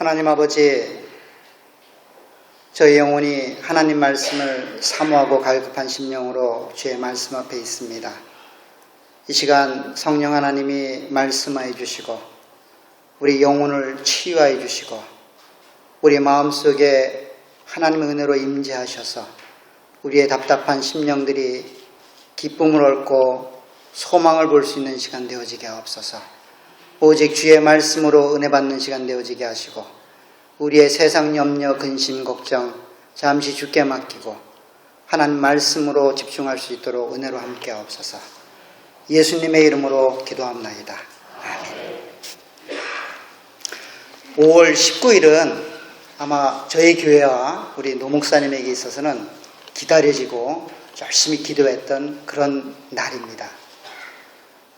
하나님 아버지, 저희 영혼이 하나님 말씀을 사모하고 갈급한 심령으로 주의 말씀 앞에 있습니다. 이 시간 성령 하나님이 말씀하여 주시고 우리 영혼을 치유하여 주시고 우리 마음속에 하나님의 은혜로 임재하셔서 우리의 답답한 심령들이 기쁨을 얻고 소망을 볼 수 있는 시간 되어지게 하옵소서. 오직 주의 말씀으로 은혜 받는 시간 되어지게 하시고 우리의 세상 염려, 근심, 걱정 잠시 주께 맡기고 하나님 말씀으로 집중할 수 있도록 은혜로 함께 하옵소서. 예수님의 이름으로 기도합나이다. 아멘. 5월 19일은 아마 저희 교회와 우리 노 목사님에게 있어서는 기다려지고 열심히 기도했던 그런 날입니다.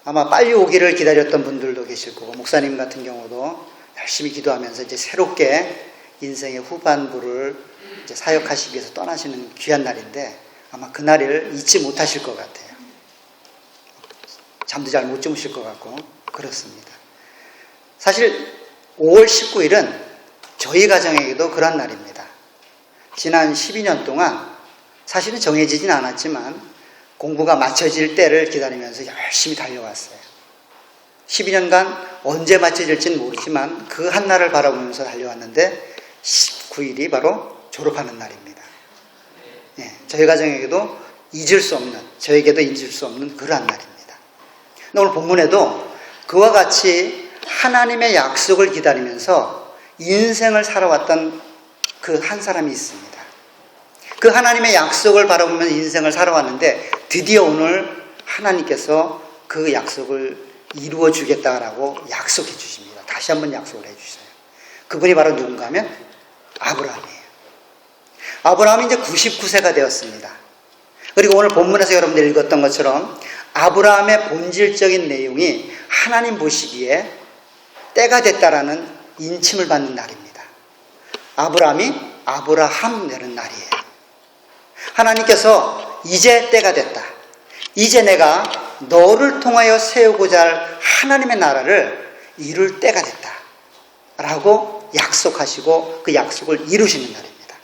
아마 빨리 오기를 기다렸던 분들도 계실 거고, 목사님 같은 경우도 열심히 기도하면서 이제 새롭게 인생의 후반부를 이제 사역하시기 위해서 떠나시는 귀한 날인데 아마 그 날을 잊지 못하실 것 같아요. 잠도 잘 못 주무실 것 같고 그렇습니다. 사실 5월 19일은 저희 가정에게도 그런 날입니다. 지난 12년 동안 사실은 정해지진 않았지만 공부가 마쳐질 때를 기다리면서 열심히 달려왔어요. 12년간 언제 마쳐질지는 모르지만 그 한 날을 바라보면서 달려왔는데 19일이 바로 졸업하는 날입니다. 저희 가정에게도 잊을 수 없는, 저에게도 잊을 수 없는 그러한 날입니다. 오늘 본문에도 그와 같이 하나님의 약속을 기다리면서 인생을 살아왔던 그 한 사람이 있습니다. 그 하나님의 약속을 바라보면서 인생을 살아왔는데 드디어 오늘 하나님께서 그 약속을 이루어 주겠다라고 약속해 주십니다. 다시 한번 약속을 해 주셔요. 그분이 바로 누군가 하면 아브라함이에요. 아브라함이 이제 99세가 되었습니다. 그리고 오늘 본문에서 여러분들 읽었던 것처럼 아브라함의 본질적인 내용이 하나님 보시기에 때가 됐다라는 인침을 받는 날입니다. 아브라함이 아브라함 되는 날이에요. 하나님께서 이제 때가 됐다. 이제 내가 너를 통하여 세우고자 할 하나님의 나라를 이룰 때가 됐다. 라고 약속하시고 그 약속을 이루시는 날입니다.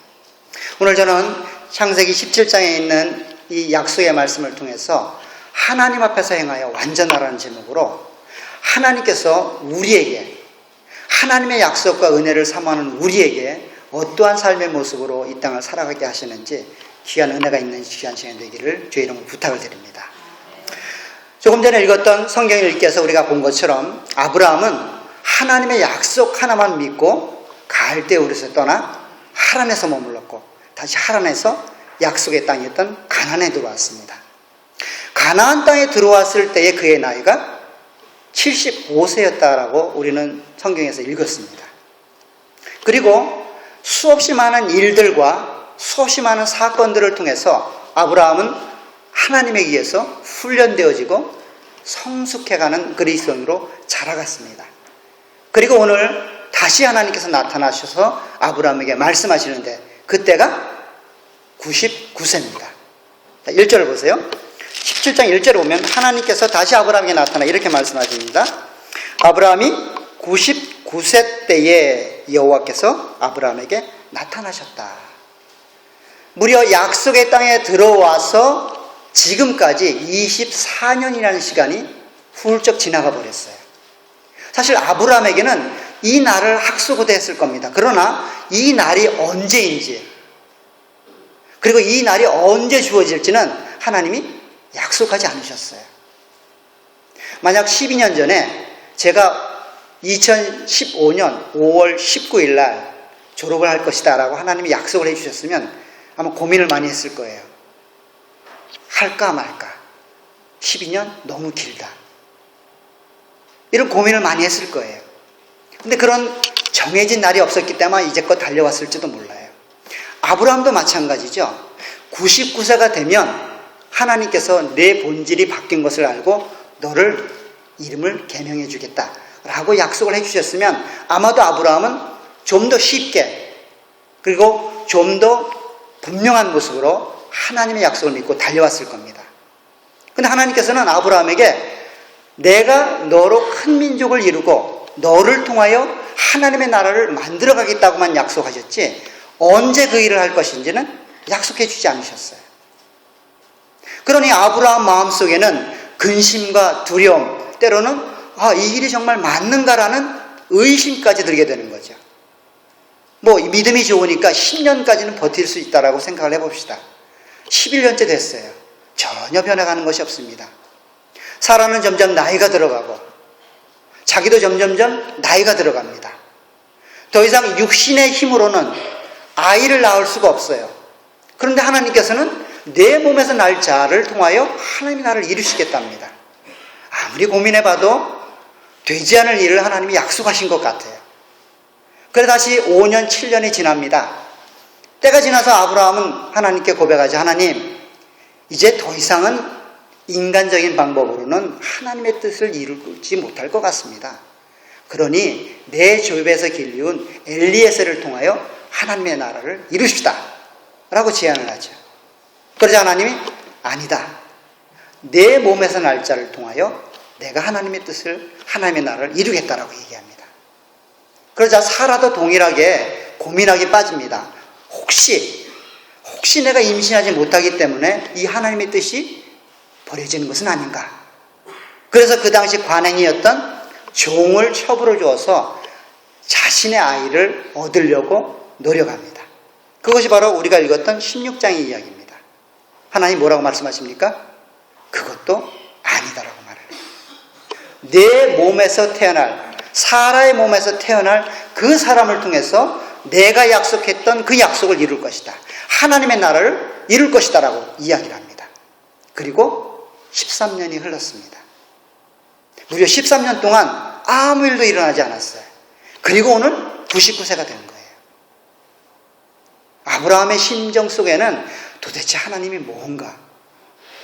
오늘 저는 창세기 17장에 있는 이 약속의 말씀을 통해서 하나님 앞에서 행하여 완전하라는 제목으로 하나님께서 우리에게 하나님의 약속과 은혜를 사모하는 우리에게 어떠한 삶의 모습으로 이 땅을 살아가게 하시는지 귀한 은혜가 있는 귀한 시간이 되기를 주의 이름으로 부탁을 드립니다. 조금 전에 읽었던 성경을 읽기 위해서 우리가 본 것처럼 아브라함은 하나님의 약속 하나만 믿고 갈대우르에서 떠나 하란에서 머물렀고 다시 하란에서 약속의 땅이었던 가나안에 들어왔습니다. 가나안 땅에 들어왔을 때의 그의 나이가 75세였다라고 우리는 성경에서 읽었습니다. 그리고 수없이 많은 일들과 수없이 많은 사건들을 통해서 아브라함은 하나님에 의해서 훈련되어지고 성숙해가는 그리스도인으로 자라갔습니다. 그리고 오늘 다시 하나님께서 나타나셔서 아브라함에게 말씀하시는데 그때가 99세입니다. 1절을 보세요. 17장 1절에 보면 하나님께서 다시 아브라함에게 나타나 이렇게 말씀하십니다. 아브라함이 99세 때에 여호와께서 아브라함에게 나타나셨다. 무려 약속의 땅에 들어와서 지금까지 24년이라는 시간이 훌쩍 지나가 버렸어요. 사실 아브라함에게는 이 날을 학수고대했을 겁니다. 그러나 이 날이 언제인지 그리고 이 날이 언제 주어질지는 하나님이 약속하지 않으셨어요. 만약 12년 전에 제가 2015년 5월 19일 날 졸업을 할 것이다 라고 하나님이 약속을 해주셨으면 아마 고민을 많이 했을 거예요. 할까 말까. 12년 너무 길다. 이런 고민을 많이 했을 거예요. 근데 그런 정해진 날이 없었기 때문에 이제껏 달려왔을지도 몰라요. 아브라함도 마찬가지죠. 99세가 되면 하나님께서 내 본질이 바뀐 것을 알고 너를 이름을 계명해 주겠다 라고 약속을 해주셨으면 아마도 아브라함은 좀 더 쉽게 그리고 좀 더 분명한 모습으로 하나님의 약속을 믿고 달려왔을 겁니다. 그런데 하나님께서는 아브라함에게 내가 너로 큰 민족을 이루고 너를 통하여 하나님의 나라를 만들어 가겠다고만 약속하셨지 언제 그 일을 할 것인지는 약속해 주지 않으셨어요. 그러니 아브라함 마음속에는 근심과 두려움, 때로는 이 일이 정말 맞는가라는 의심까지 들게 되는 거죠. 믿음이 좋으니까 10년까지는 버틸 수 있다라고 생각을 해봅시다. 11년째 됐어요. 전혀 변해가는 것이 없습니다. 사라는 점점 나이가 들어가고 자기도 점점점 나이가 들어갑니다. 더 이상 육신의 힘으로는 아이를 낳을 수가 없어요. 그런데 하나님께서는 내 몸에서 날 자를 통하여 하나님이 나를 이루시겠답니다. 아무리 고민해봐도 되지 않을 일을 하나님이 약속하신 것 같아요. 그래 다시 5년, 7년이 지납니다. 때가 지나서 아브라함은 하나님께 고백하죠. 하나님, 이제 더 이상은 인간적인 방법으로는 하나님의 뜻을 이루지 못할 것 같습니다. 그러니 내 조입에서 길리운 엘리에셀을 통하여 하나님의 나라를 이루십시다 라고 제안을 하죠. 그러자 하나님이 아니다. 내 몸에서 날 자를 통하여 내가 하나님의 뜻을, 하나님의 나라를 이루겠다라고 얘기합니다. 그러자 사라도 동일하게 고민하기 빠집니다. 혹시 내가 임신하지 못하기 때문에 이 하나님의 뜻이 버려지는 것은 아닌가. 그래서 그 당시 관행이었던 종을 첩으로 주어서 자신의 아이를 얻으려고 노력합니다. 그것이 바로 우리가 읽었던 16장의 이야기입니다. 하나님 뭐라고 말씀하십니까? 그것도 아니다라고 말해요. 내 몸에서 태어날, 사라의 몸에서 태어날 그 사람을 통해서 내가 약속했던 그 약속을 이룰 것이다. 하나님의 나라를 이룰 것이다 라고 이야기를 합니다. 그리고 13년이 흘렀습니다. 무려 13년 동안 아무 일도 일어나지 않았어요. 그리고 오늘 99세가 된 거예요. 아브라함의 심정 속에는 도대체 하나님이 뭔가,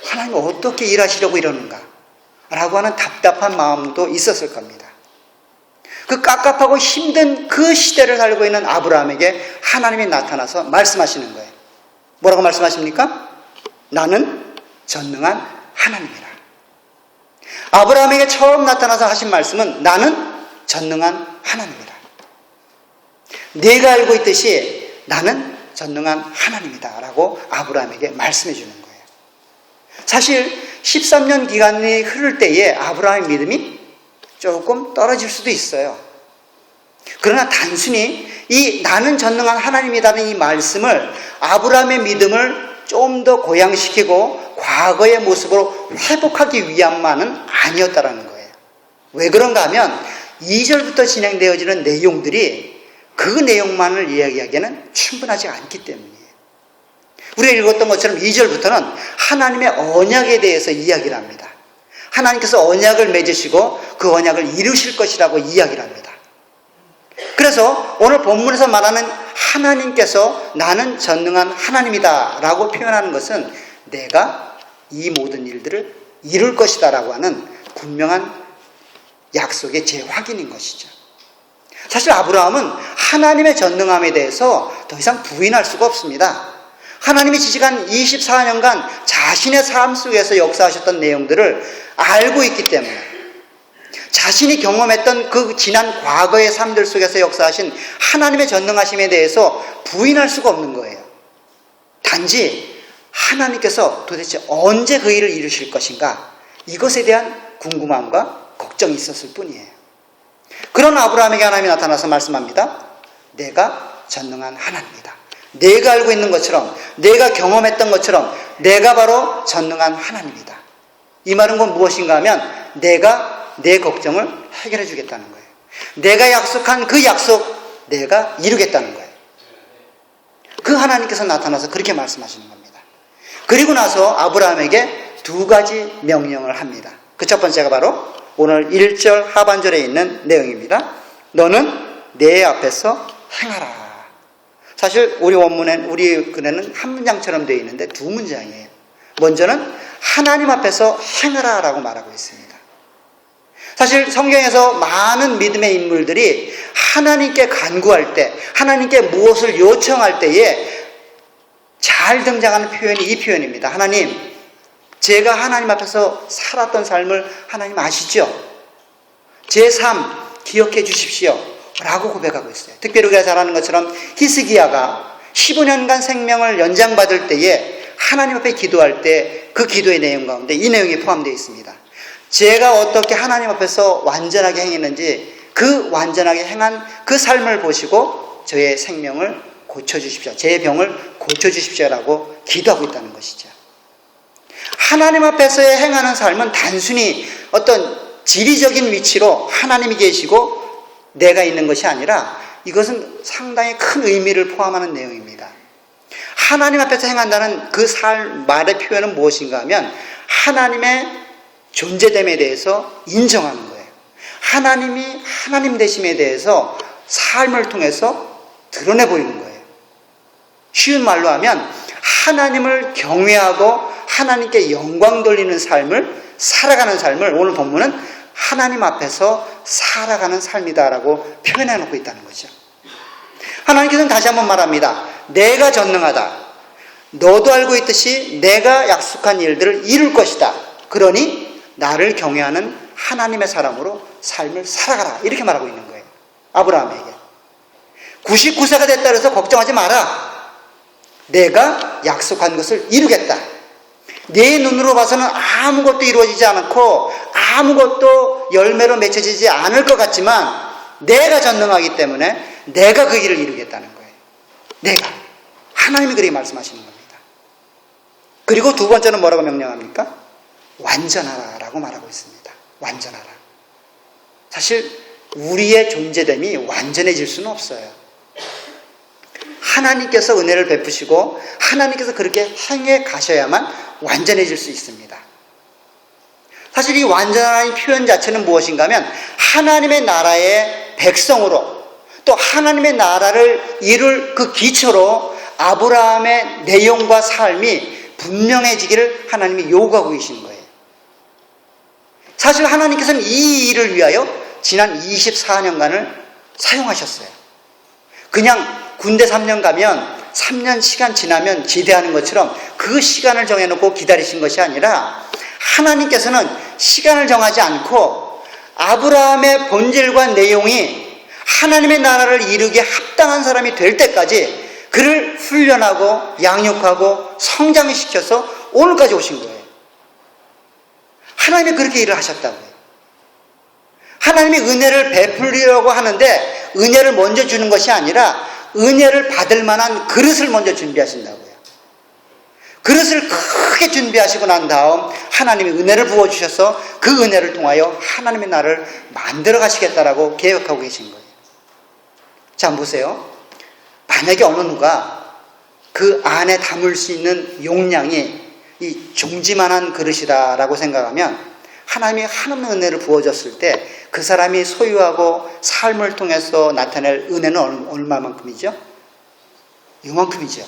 하나님이 어떻게 일하시려고 이러는가 라고 하는 답답한 마음도 있었을 겁니다. 그 깝깝하고 힘든 그 시대를 살고 있는 아브라함에게 하나님이 나타나서 말씀하시는 거예요. 뭐라고 말씀하십니까? 나는 전능한 하나님이라. 아브라함에게 처음 나타나서 하신 말씀은 나는 전능한 하나님이다. 내가 알고 있듯이 나는 전능한 하나님이다 라고 아브라함에게 말씀해 주는 거예요. 사실 13년 기간이 흐를 때에 아브라함의 믿음이 조금 떨어질 수도 있어요. 그러나 단순히 이 나는 전능한 하나님이라는 이 말씀을 아브라함의 믿음을 좀 더 고양시키고 과거의 모습으로 회복하기 위함만은 아니었다라는 거예요. 왜 그런가 하면 2절부터 진행되어지는 내용들이 그 내용만을 이야기하기에는 충분하지 않기 때문이에요. 우리가 읽었던 것처럼 2절부터는 하나님의 언약에 대해서 이야기를 합니다. 하나님께서 언약을 맺으시고 그 언약을 이루실 것이라고 이야기를 합니다. 그래서 오늘 본문에서 말하는 하나님께서 나는 전능한 하나님이다 라고 표현하는 것은 내가 이 모든 일들을 이룰 것이다 라고 하는 분명한 약속의 재확인인 것이죠. 사실 아브라함은 하나님의 전능함에 대해서 더 이상 부인할 수가 없습니다. 하나님이 지지간 24년간 자신의 삶 속에서 역사하셨던 내용들을 알고 있기 때문에 자신이 경험했던 그 지난 과거의 삶들 속에서 역사하신 하나님의 전능하심에 대해서 부인할 수가 없는 거예요. 단지 하나님께서 도대체 언제 그 일을 이루실 것인가 이것에 대한 궁금함과 걱정이 있었을 뿐이에요. 그런 아브라함에게 하나님이 나타나서 말씀합니다. 내가 전능한 하나님이다. 내가 알고 있는 것처럼 내가 경험했던 것처럼 내가 바로 전능한 하나님이다. 이 말은 곧 무엇인가 하면 내가 내 걱정을 해결해 주겠다는 거예요. 내가 약속한 그 약속 내가 이루겠다는 거예요. 그 하나님께서 나타나서 그렇게 말씀하시는 겁니다. 그리고 나서 아브라함에게 두 가지 명령을 합니다. 그 첫 번째가 바로 오늘 1절 하반절에 있는 내용입니다. 너는 내 앞에서 행하라. 사실 우리 원문엔 우리 글에는 한 문장처럼 되어 있는데 두 문장이에요. 먼저는 하나님 앞에서 행하라 라고 말하고 있습니다. 사실 성경에서 많은 믿음의 인물들이 하나님께 간구할 때, 하나님께 무엇을 요청할 때에 잘 등장하는 표현이 이 표현입니다. 하나님, 제가 하나님 앞에서 살았던 삶을 하나님 아시죠? 제 삶 기억해 주십시오. 라고 고백하고 있어요. 특별히 우리가 잘 아는 것처럼 히스기야가 15년간 생명을 연장받을 때에 하나님 앞에 기도할 때 그 기도의 내용 가운데 이 내용이 포함되어 있습니다. 제가 어떻게 하나님 앞에서 완전하게 행했는지 그 완전하게 행한 그 삶을 보시고 저의 생명을 고쳐주십시오. 제 병을 고쳐주십시오라고 기도하고 있다는 것이죠. 하나님 앞에서 행하는 삶은 단순히 어떤 지리적인 위치로 하나님이 계시고 내가 있는 것이 아니라 이것은 상당히 큰 의미를 포함하는 내용입니다. 하나님 앞에서 행한다는 그 말의 표현은 무엇인가 하면 하나님의 존재됨에 대해서 인정하는 거예요. 하나님이 하나님 되심에 대해서 삶을 통해서 드러내 보이는 거예요. 쉬운 말로 하면 하나님을 경외하고 하나님께 영광 돌리는 삶을 살아가는 삶을 오늘 본문은 하나님 앞에서 살아가는 삶이다라고 표현해 놓고 있다는 거죠. 하나님께서는 다시 한번 말합니다. 내가 전능하다. 너도 알고 있듯이 내가 약속한 일들을 이룰 것이다. 그러니 나를 경외하는 하나님의 사람으로 삶을 살아가라. 이렇게 말하고 있는 거예요. 아브라함에게. 99세가 됐다 그래서 걱정하지 마라. 내가 약속한 것을 이루겠다. 내 눈으로 봐서는 아무것도 이루어지지 않고 아무것도 열매로 맺혀지지 않을 것 같지만 내가 전능하기 때문에 내가 그 일을 이루겠다는 거예요. 내가. 하나님이 그렇게 말씀하시는 겁니다. 그리고 두 번째는 뭐라고 명령합니까? 완전하라 라고 말하고 있습니다. 완전하라. 사실 우리의 존재됨이 완전해질 수는 없어요. 하나님께서 은혜를 베푸시고 하나님께서 그렇게 행해 가셔야만 완전해질 수 있습니다. 사실 이 완전한 표현 자체는 무엇인가 하면 하나님의 나라의 백성으로 또 하나님의 나라를 이룰 그 기초로 아브라함의 내용과 삶이 분명해지기를 하나님이 요구하고 계신 거예요. 사실 하나님께서는 이 일을 위하여 지난 24년간을 사용하셨어요. 그냥 군대 3년 가면 3년 시간 지나면 제대하는 것처럼 그 시간을 정해놓고 기다리신 것이 아니라 하나님께서는 시간을 정하지 않고 아브라함의 본질과 내용이 하나님의 나라를 이루기에 합당한 사람이 될 때까지 그를 훈련하고 양육하고 성장시켜서 오늘까지 오신 거예요. 하나님이 그렇게 일을 하셨다고요. 하나님이 은혜를 베풀려고 하는데 은혜를 먼저 주는 것이 아니라 은혜를 받을 만한 그릇을 먼저 준비하신다고요. 그릇을 크게 준비하시고 난 다음 하나님이 은혜를 부어주셔서 그 은혜를 통하여 하나님의 나라를 만들어 가시겠다라고 계획하고 계신 거예요. 자, 보세요. 만약에 어느 누가 그 안에 담을 수 있는 용량이 이 종지만한 그릇이다라고 생각하면 하나님이 한없는 은혜를 부어줬을 때 그 사람이 소유하고 삶을 통해서 나타낼 은혜는 얼마만큼이죠? 이만큼이죠.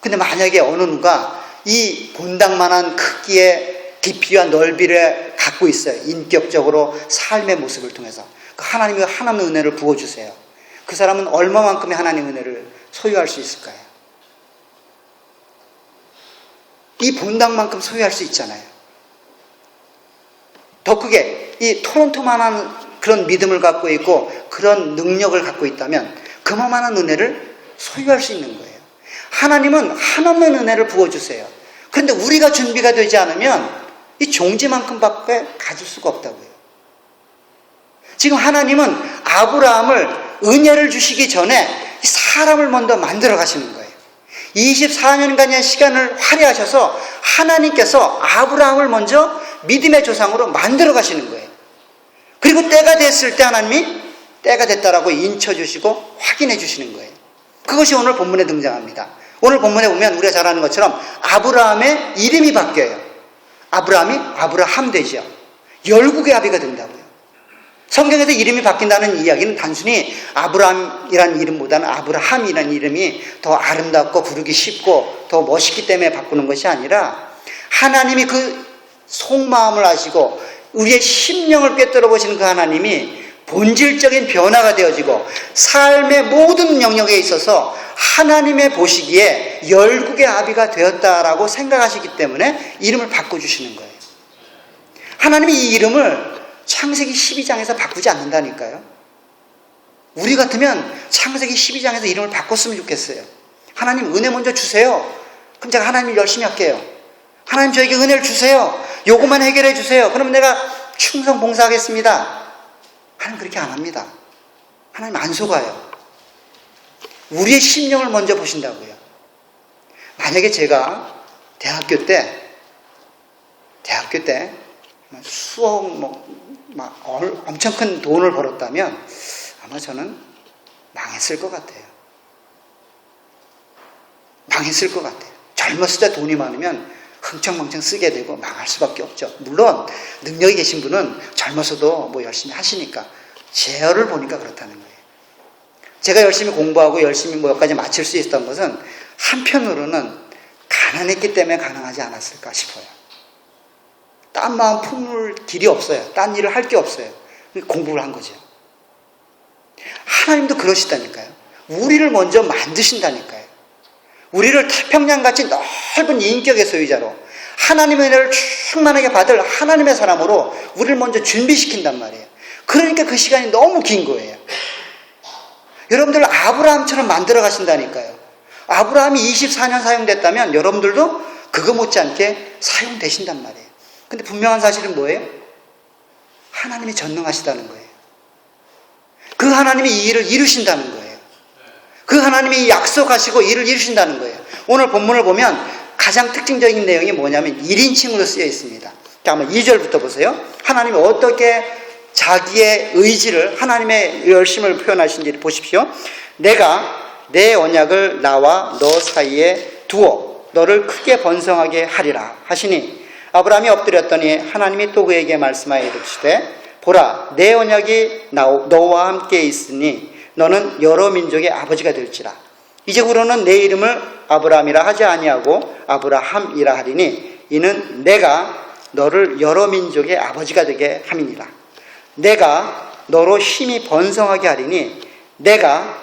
근데 만약에 어느 누가 이 본당만한 크기의 깊이와 넓이를 갖고 있어요. 인격적으로 삶의 모습을 통해서 하나님이 한없는 은혜를 부어주세요. 그 사람은 얼마만큼의 하나님의 은혜를 소유할 수 있을까요? 이 본당만큼 소유할 수 있잖아요. 더 크게 이 토론토만한 그런 믿음을 갖고 있고 그런 능력을 갖고 있다면 그만한 은혜를 소유할 수 있는 거예요. 하나님은 한없는 은혜를 부어주세요. 그런데 우리가 준비가 되지 않으면 이 종지만큼밖에 가질 수가 없다고요. 지금 하나님은 아브라함을 은혜를 주시기 전에 사람을 먼저 만들어 가시는 거예요. 24년간의 시간을 할애하셔서 하나님께서 아브라함을 먼저 믿음의 조상으로 만들어 가시는 거예요. 그리고 때가 됐을 때 하나님이 때가 됐다라고 인쳐주시고 확인해 주시는 거예요. 그것이 오늘 본문에 등장합니다. 오늘 본문에 보면 우리가 잘 아는 것처럼 아브라함의 이름이 바뀌어요. 아브라함이 아브라함 되죠. 열국의 아비가 된다고요. 성경에서 이름이 바뀐다는 이야기는 단순히 아브라함이라는 이름보다는 아브라함이라는 이름이 더 아름답고 부르기 쉽고 더 멋있기 때문에 바꾸는 것이 아니라 하나님이 그 속마음을 아시고 우리의 심령을 꿰뚫어 보시는 그 하나님이 본질적인 변화가 되어지고 삶의 모든 영역에 있어서 하나님의 보시기에 열국의 아비가 되었다라고 생각하시기 때문에 이름을 바꿔주시는 거예요. 하나님이 이 이름을 창세기 12장에서 바꾸지 않는다니까요. 우리 같으면 창세기 12장에서 이름을 바꿨으면 좋겠어요. 하나님 은혜 먼저 주세요. 그럼 제가 하나님 열심히 할게요. 하나님 저에게 은혜를 주세요. 요것만 해결해 주세요. 그럼 내가 충성 봉사하겠습니다. 하나님 그렇게 안 합니다. 하나님 안 속아요. 우리의 심령을 먼저 보신다고요. 만약에 제가 대학교 때 수억 엄청 큰 돈을 벌었다면 아마 저는 망했을 것 같아요. 망했을 것 같아요. 젊었을 때 돈이 많으면 흥청망청 쓰게 되고 망할 수밖에 없죠. 물론 능력이 계신 분은 젊어서도 뭐 열심히 하시니까 제어를 보니까 그렇다는 거예요. 제가 열심히 공부하고 열심히 뭐까지 마칠 수 있었던 것은 한편으로는 가난했기 때문에 가능하지 않았을까 싶어요. 딴 마음 품을 길이 없어요. 딴 일을 할 게 없어요. 공부를 한 거죠. 하나님도 그러시다니까요. 우리를 먼저 만드신다니까요. 우리를 태평양같이 넓은 인격의 소유자로 하나님의 은혜를 충만하게 받을 하나님의 사람으로 우리를 먼저 준비시킨단 말이에요. 그러니까 그 시간이 너무 긴 거예요. 여러분들 아브라함처럼 만들어 가신다니까요. 아브라함이 24년 사용됐다면 여러분들도 그거 못지않게 사용되신단 말이에요. 근데 분명한 사실은 뭐예요? 하나님이 전능하시다는 거예요. 그 하나님이 이 일을 이루신다는 거예요. 그 하나님이 약속하시고 일을 이루신다는 거예요. 오늘 본문을 보면 가장 특징적인 내용이 뭐냐면 1인칭으로 쓰여 있습니다. 자, 한번 2절부터 보세요. 하나님이 어떻게 자기의 의지를, 하나님의 열심을 표현하신지 보십시오. 내가 내 언약을 나와 너 사이에 두어 너를 크게 번성하게 하리라 하시니 아브라함이 엎드렸더니 하나님이 또 그에게 말씀하여 이르시되 보라 내 언약이 너와 함께 있으니 너는 여러 민족의 아버지가 될지라. 이제부로는 내 이름을 아브라함이라 하지 아니하고 아브라함이라 하리니 이는 내가 너를 여러 민족의 아버지가 되게 함이니라. 내가 너로 힘이 번성하게 하리니 내가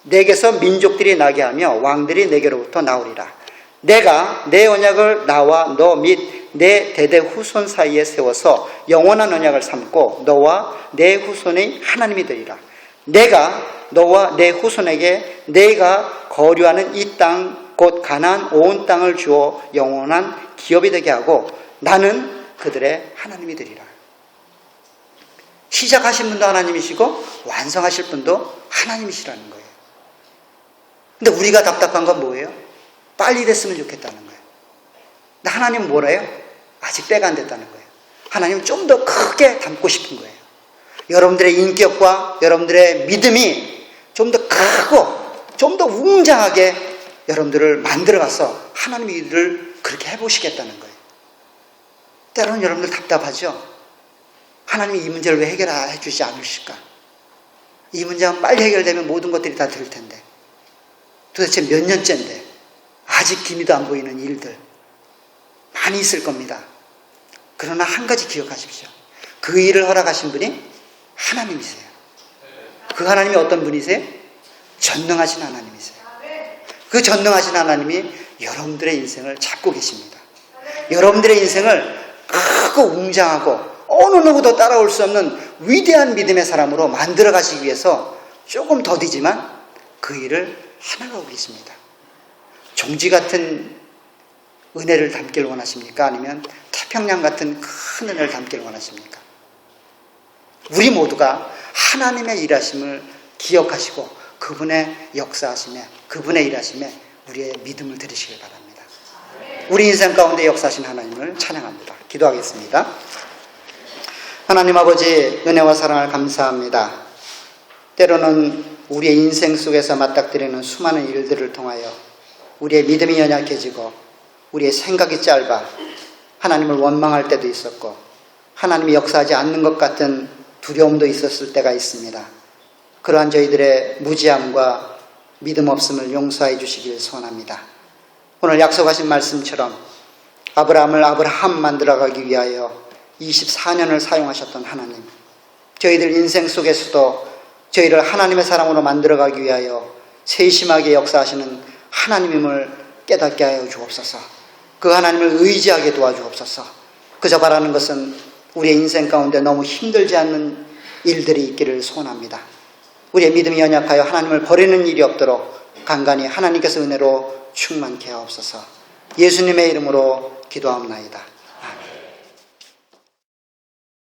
내게서 민족들이 나게 하며 왕들이 내게로부터 나오리라. 내가 내 언약을 나와 너 및 내 대대 후손 사이에 세워서 영원한 언약을 삼고 너와 내 후손의 하나님이 되리라. 내가 너와 내 후손에게 내가 거류하는 이 땅 곧 가나안 온 땅을 주어 영원한 기업이 되게 하고 나는 그들의 하나님이 되리라. 시작하신 분도 하나님이시고 완성하실 분도 하나님이시라는 거예요. 근데 우리가 답답한 건 뭐예요? 빨리 됐으면 좋겠다는 거예요. 근데 하나님은 뭐래요? 아직 때가 안 됐다는 거예요. 하나님은 좀 더 크게 담고 싶은 거예요. 여러분들의 인격과 여러분들의 믿음이 좀 더 크고 좀 더 웅장하게 여러분들을 만들어가서 하나님의 일을 그렇게 해보시겠다는 거예요. 때로는 여러분들 답답하죠? 하나님이 이 문제를 왜 해결해 주지 않으실까? 이 문제가 빨리 해결되면 모든 것들이 다 될 텐데 도대체 몇 년째인데 아직 기미도 안 보이는 일들 많이 있을 겁니다. 그러나 한 가지 기억하십시오. 그 일을 허락하신 분이 하나님이세요. 그 하나님이 어떤 분이세요? 전능하신 하나님이세요. 그 전능하신 하나님이 여러분들의 인생을 잡고 계십니다. 여러분들의 인생을 크고 웅장하고 어느 누구도 따라올 수 없는 위대한 믿음의 사람으로 만들어 가시기 위해서 조금 더디지만 그 일을 해나가고 계십니다. 종지 같은 은혜를 담기를 원하십니까? 아니면 태평양 같은 큰 은혜를 담기를 원하십니까? 우리 모두가 하나님의 일하심을 기억하시고 그분의 역사하심에 그분의 일하심에 우리의 믿음을 드리시길 바랍니다. 우리 인생 가운데 역사하신 하나님을 찬양합니다. 기도하겠습니다. 하나님 아버지 은혜와 사랑을 감사합니다. 때로는 우리의 인생 속에서 맞닥뜨리는 수많은 일들을 통하여 우리의 믿음이 연약해지고 우리의 생각이 짧아 하나님을 원망할 때도 있었고 하나님이 역사하지 않는 것 같은 두려움도 있었을 때가 있습니다. 그러한 저희들의 무지함과 믿음 없음을 용서해 주시길 소원합니다. 오늘 약속하신 말씀처럼 아브라함을 아브라함 만들어가기 위하여 24년을 사용하셨던 하나님, 저희들 인생 속에서도 저희를 하나님의 사람으로 만들어가기 위하여 세심하게 역사하시는 하나님임을 깨닫게 하여 주옵소서. 그 하나님을 의지하게 도와주옵소서. 그저 바라는 것은 우리의 인생 가운데 너무 힘들지 않는 일들이 있기를 소원합니다. 우리의 믿음이 연약하여 하나님을 버리는 일이 없도록 간간히 하나님께서 은혜로 충만케 하옵소서. 예수님의 이름으로 기도하옵나이다.